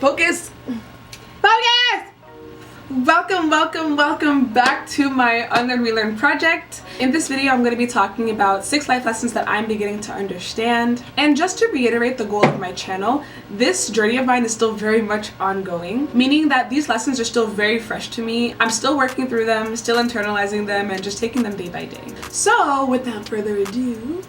Focus! Focus! Welcome back to my unlearn-relearn project. In this video, I'm going to be talking about 6 life lessons that I'm beginning to understand. And just to reiterate the goal of my channel, this journey of mine is still very much ongoing, meaning that these lessons are still very fresh to me. I'm still working through them, still internalizing them, and just taking them day by day. So without further ado,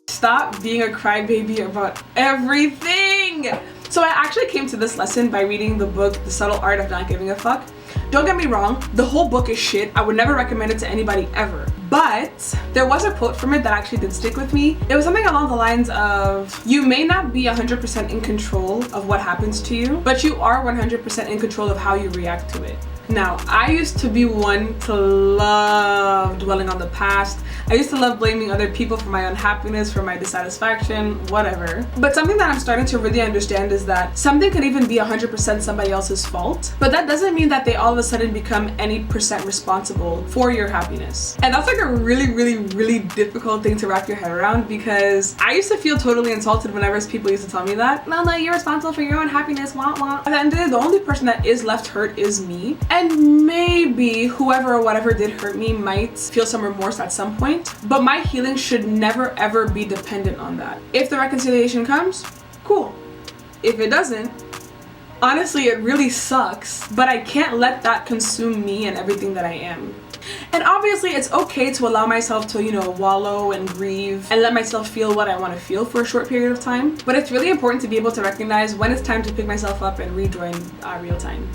stop being a crybaby about everything. So I actually came to this lesson by reading the book The Subtle Art of Not Giving a Fuck. Don't get me wrong, the whole book is shit. I would never recommend it to anybody ever. But there was a quote from it that actually did stick with me. It was something along the lines of, you may not be 100% in control of what happens to you, but you are 100% in control of how you react to it. Now, I used to be one to love dwelling on the past. I used to love blaming other people for my unhappiness, for my dissatisfaction, whatever. But something that I'm starting to really understand is that something can even be 100% somebody else's fault, but that doesn't mean that they all of a sudden become any percent responsible for your happiness. And that's like a really difficult thing to wrap your head around, because I used to feel totally insulted whenever people used to tell me that. No, you're responsible for your own happiness, wah wah. At the end of the day, the only person that is left hurt is me. And maybe whoever or whatever did hurt me might feel some remorse at some point, but my healing should never ever be dependent on that. If the reconciliation comes, cool. If it doesn't, honestly, it really sucks, but I can't let that consume me and everything that I am. And obviously it's okay to allow myself to, wallow and grieve and let myself feel what I want to feel for a short period of time, but it's really important to be able to recognize when it's time to pick myself up and rejoin real time.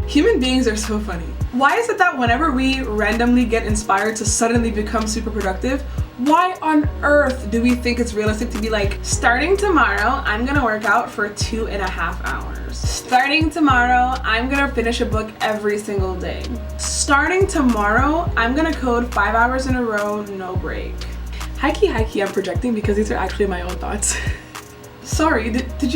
Human beings are so funny. Why is it that whenever we randomly get inspired to suddenly become super productive, why on earth do we think it's realistic to be like, starting tomorrow, I'm gonna work out for 2.5 hours. Starting tomorrow, I'm gonna finish a book every single day. Starting tomorrow, I'm gonna code 5 hours in a row, no break. High key, I'm projecting because these are actually my own thoughts. Sorry, did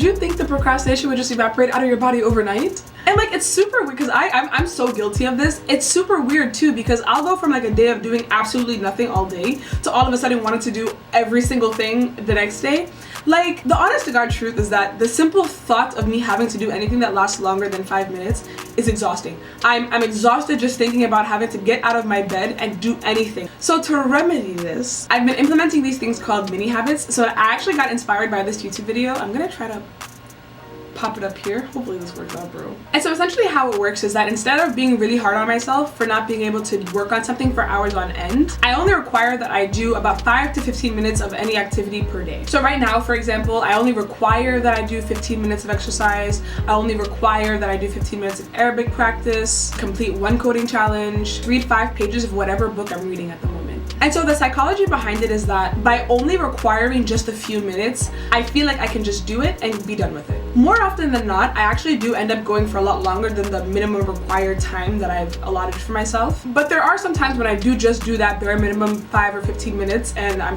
you think the procrastination would just evaporate out of your body overnight? And like, it's super weird because I'm so guilty of this. It's super weird too, because I'll go from like a day of doing absolutely nothing all day to all of a sudden wanting to do every single thing the next day. Like, the honest to God truth is that the simple thought of me having to do anything that lasts longer than 5 minutes is exhausting. I'm exhausted just thinking about having to get out of my bed and do anything. So to remedy this, I've been implementing these things called mini habits. So I actually got inspired by this YouTube video. I'm gonna try to pop it up here. Hopefully this works out, bro. And so essentially how it works is that instead of being really hard on myself for not being able to work on something for hours on end, I only require that I do about 5 to 15 minutes of any activity per day. So right now, for example, I only require that I do 15 minutes of exercise. I only require that I do 15 minutes of Arabic practice, complete 1 coding challenge, read 5 pages of whatever book I'm reading at the moment. And so the psychology behind it is that by only requiring just a few minutes, I feel like I can just do it and be done with it. More often than not, I actually do end up going for a lot longer than the minimum required time that I've allotted for myself. But there are some times when I do just do that bare minimum 5 or 15 minutes and I'm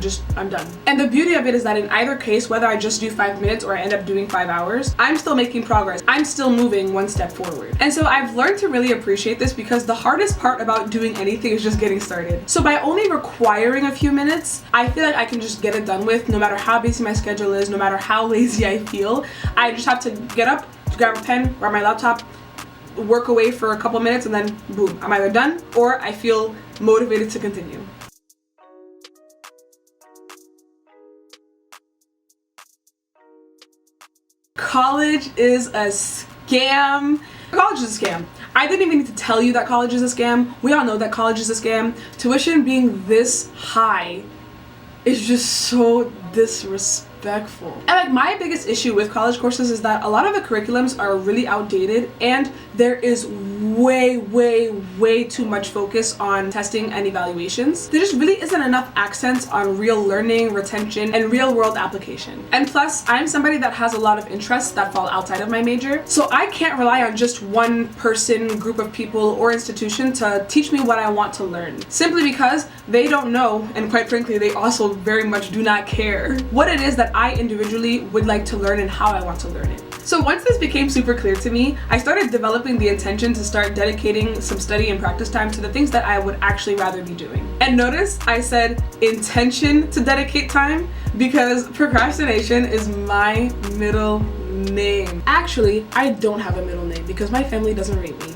done. And the beauty of it is that in either case, whether I just do 5 minutes or I end up doing 5 hours, I'm still making progress. I'm still moving 1 step forward. And so I've learned to really appreciate this, because the hardest part about doing anything is just getting started. So by only requiring a few minutes, I feel like I can just get it done with, no matter how busy my schedule is, no matter how lazy I feel. I just have to get up, grab a pen, grab my laptop, work away for a couple minutes, and then boom, I'm either done or I feel motivated to continue. College is a scam. College is a scam. I didn't even need to tell you that college is a scam. We all know that college is a scam. Tuition being this high is just so disrespectful. And like, my biggest issue with college courses is that a lot of the curriculums are really outdated, and there is way too much focus on testing and evaluations. There just really isn't enough accents on real learning, retention, and real world application. And plus, I'm somebody that has a lot of interests that fall outside of my major, so I can't rely on just one person, group of people, or institution to teach me what I want to learn, simply because they don't know, and quite frankly, they also very much do not care what it is that I individually would like to learn and how I want to learn it. So once this became super clear to me, I started developing the intention to start dedicating some study and practice time to the things that I would actually rather be doing. And notice I said intention to dedicate time because procrastination is my middle name. Actually, I don't have a middle name because my family doesn't rate me.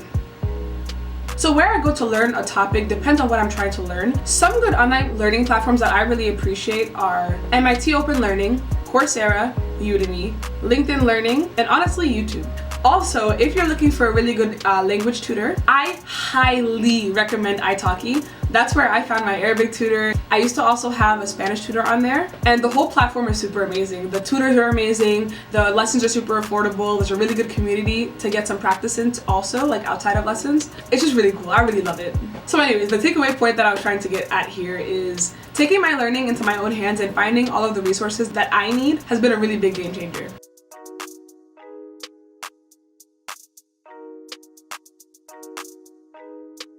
So where I go to learn a topic depends on what I'm trying to learn. Some good online learning platforms that I really appreciate are MIT Open Learning, Coursera, Udemy, LinkedIn Learning, and honestly, YouTube. Also, if you're looking for a really good language tutor, I highly recommend italki. That's where I found my Arabic tutor. I used to also have a Spanish tutor on there, and the whole platform is super amazing. The tutors are amazing, the lessons are super affordable, there's a really good community to get some practice in also, like outside of lessons. It's just really cool, I really love it. So anyways, the takeaway point that I was trying to get at here is taking my learning into my own hands and finding all of the resources that I need has been a really big game changer.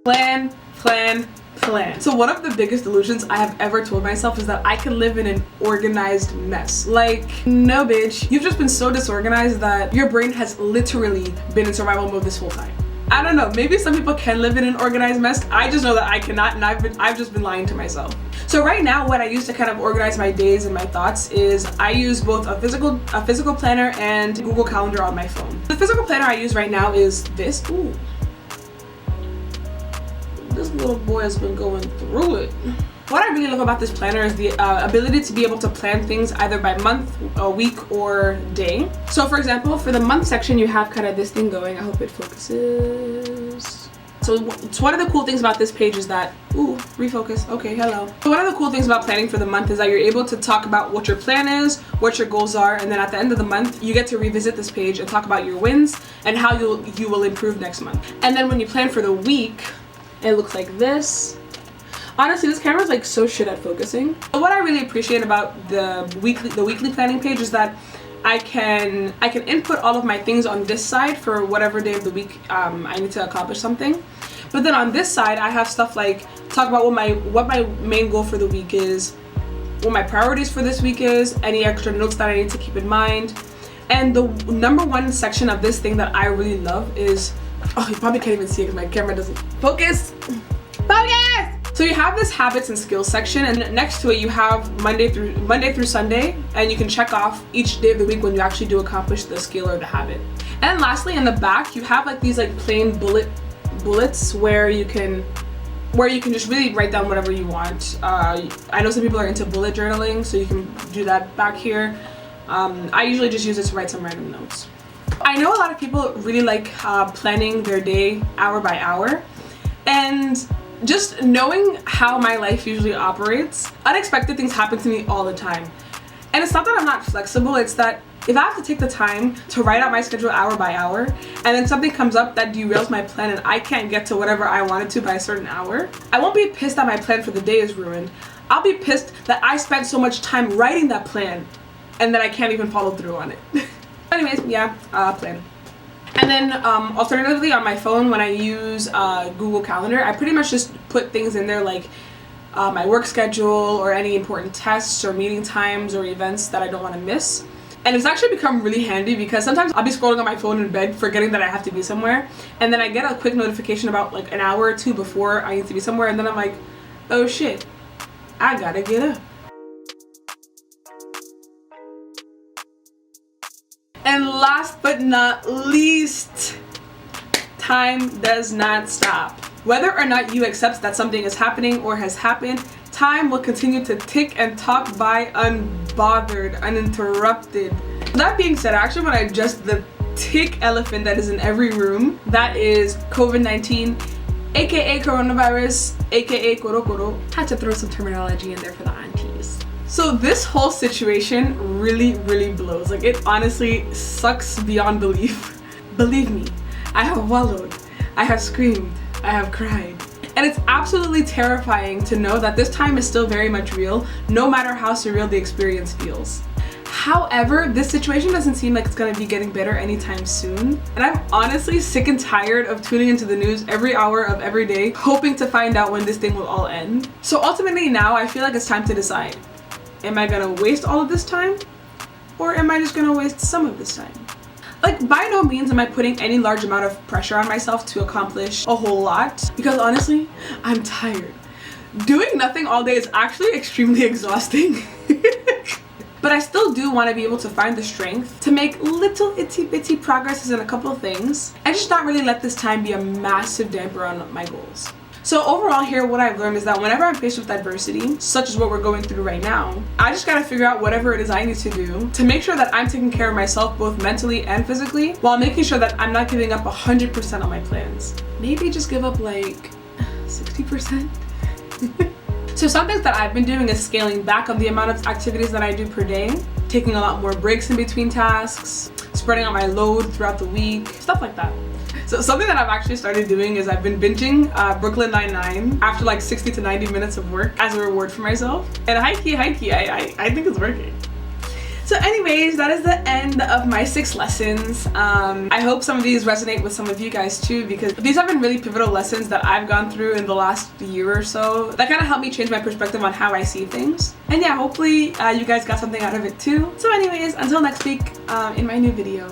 Plan, plan, plan. So one of the biggest delusions I have ever told myself is that I can live in an organized mess. Like, no bitch, you've just been so disorganized that your brain has literally been in survival mode this whole time. I don't know, maybe some people can live in an organized mess. I just know that I cannot, and I've just been lying to myself. So right now, what I use to kind of organize my days and my thoughts is I use both a physical planner and Google Calendar on my phone. The physical planner I use right now is this. Ooh. This little boy has been going through it. What I really love about this planner is the ability to be able to plan things either by month, a week, or day. So for example, for the month section, you have kind of this thing going. I hope it focuses. So one of the cool things about this page is that, ooh, refocus, okay, hello. So one of the cool things about planning for the month is that you're able to talk about what your plan is, what your goals are, and then at the end of the month, you get to revisit this page and talk about your wins and how you will improve next month. And then when you plan for the week, it looks like this. Honestly, this camera is like so shit at focusing. But what I really appreciate about the weekly planning page is that I can input all of my things on this side for whatever day of the week I need to accomplish something. But then on this side, I have stuff like talk about what my main goal for the week is, what my priorities for this week is, any extra notes that I need to keep in mind. And the number one section of this thing that I really love is, oh, you probably can't even see it because my camera doesn't focus. Focus! So you have this habits and skills section, and next to it you have Monday through Sunday, and you can check off each day of the week when you actually do accomplish the skill or the habit. And lastly, in the back, you have like these like plain bullets where you can just really write down whatever you want. I know some people are into bullet journaling, so you can do that back here. I usually just use it to write some random notes. I know a lot of people really like planning their day hour by hour, and just knowing how my life usually operates, unexpected things happen to me all the time. And it's not that I'm not flexible, it's that if I have to take the time to write out my schedule hour by hour, and then something comes up that derails my plan and I can't get to whatever I wanted to by a certain hour, I won't be pissed that my plan for the day is ruined. I'll be pissed that I spent so much time writing that plan and that I can't even follow through on it. Anyways, yeah, plan. And then alternatively on my phone, when I use Google Calendar, I pretty much just put things in there like my work schedule or any important tests or meeting times or events that I don't want to miss. And it's actually become really handy because sometimes I'll be scrolling on my phone in bed forgetting that I have to be somewhere, and then I get a quick notification about like an hour or two before I need to be somewhere, and then I'm like, oh shit, I gotta get up. And last but not least, time does not stop. Whether or not you accept that something is happening or has happened, time will continue to tick and talk by unbothered, uninterrupted. That being said, I actually want to address the tick elephant that is in every room. That is COVID-19, aka coronavirus, aka korokoro. Had to throw some terminology in there for the aunties. So this whole situation really blows. Like, it honestly sucks beyond belief. Believe me, I have wallowed, I have screamed, I have cried. And it's absolutely terrifying to know that this time is still very much real, no matter how surreal the experience feels. However, this situation doesn't seem like it's gonna be getting better anytime soon. And I'm honestly sick and tired of tuning into the news every hour of every day, hoping to find out when this thing will all end. So ultimately now I feel like it's time to decide. Am I gonna waste all of this time? Or am I just gonna waste some of this time? Like, by no means am I putting any large amount of pressure on myself to accomplish a whole lot, because honestly, I'm tired. Doing nothing all day is actually extremely exhausting. But I still do want to be able to find the strength to make little itsy bitsy progresses in a couple of things and just not really let this time be a massive damper on my goals. So overall here, what I've learned is that whenever I'm faced with adversity, such as what we're going through right now, I just gotta figure out whatever it is I need to do to make sure that I'm taking care of myself both mentally and physically, while making sure that I'm not giving up 100% on my plans. Maybe just give up like 60%. So some things that I've been doing is scaling back on the amount of activities that I do per day, taking a lot more breaks in between tasks, spreading out my load throughout the week, stuff like that. So something that I've actually started doing is I've been binging Brooklyn Nine-Nine after like 60 to 90 minutes of work as a reward for myself. And high key, I think it's working. So anyways, that is the end of my 6 lessons. I hope some of these resonate with some of you guys too, because these have been really pivotal lessons that I've gone through in the last year or so that kind of helped me change my perspective on how I see things. And yeah, hopefully you guys got something out of it too. So anyways, until next week in my new video.